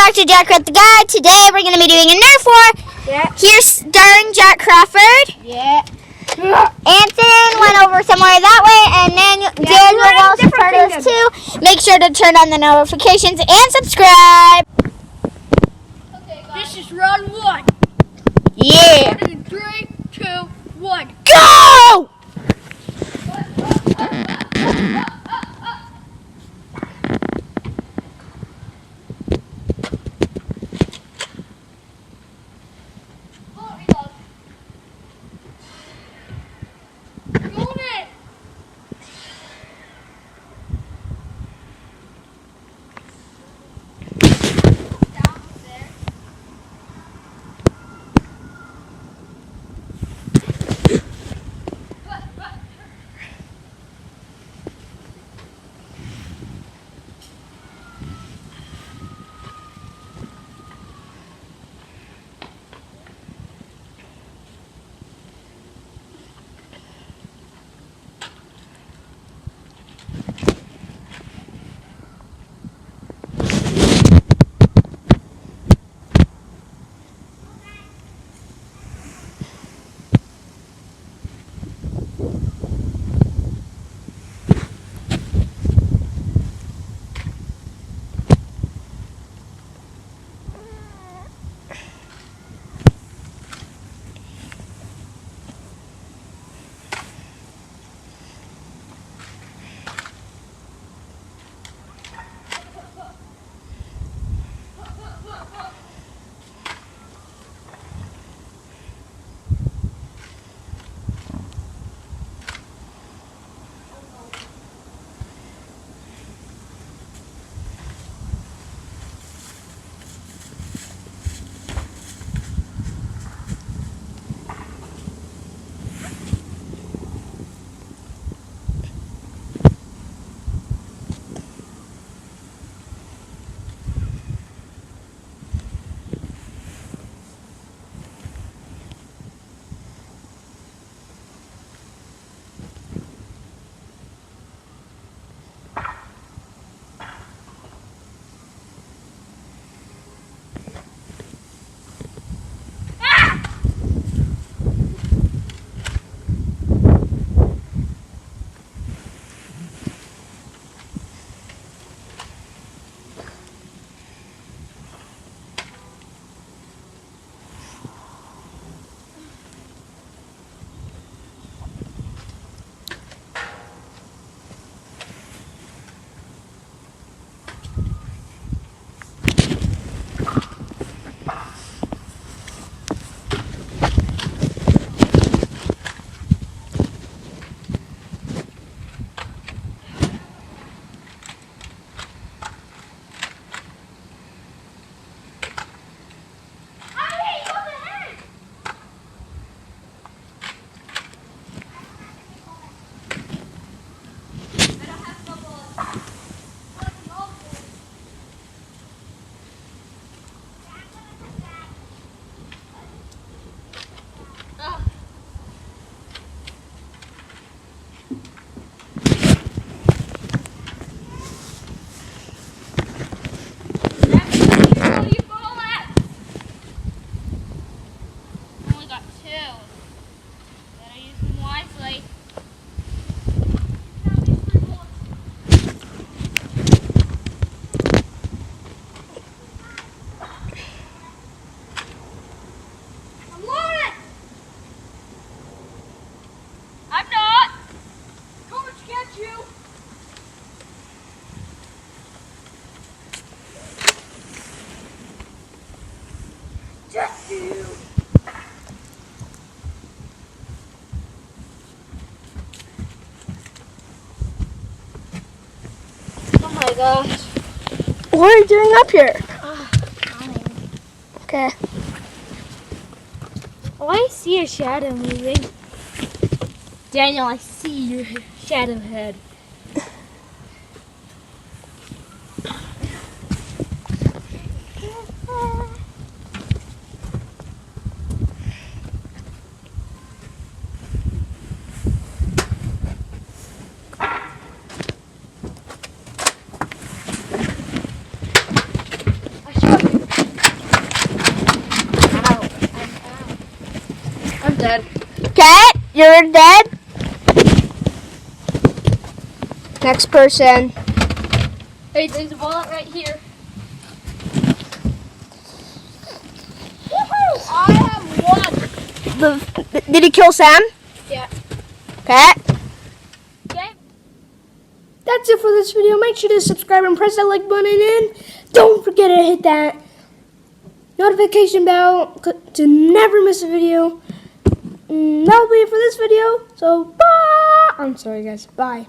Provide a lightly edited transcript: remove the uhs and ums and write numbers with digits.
back to Jack Craft the Guide. Today we're going to be doing a Nerf war. Yeah. Here's starring Jack Crawford. Yeah. Anson went over somewhere that way, and Daniel Walsh is part of this too. Make sure to turn on the notifications and subscribe. Okay, this is round one. Yeah. 3, 2, 1. Go! Oh my gosh. What are you doing up here? Okay. Oh, I see a shadow moving. Daniel, I see your shadow head. I shot you. Okay, you're dead. Next person. Hey, there's a bullet right here. I have one. Did he kill Sam? Yeah. Okay. Okay. That's it for this video. Make sure to subscribe and press that like button, and don't forget to hit that notification bell to never miss a video. That'll be it for this video. So bye. I'm sorry, guys. Bye.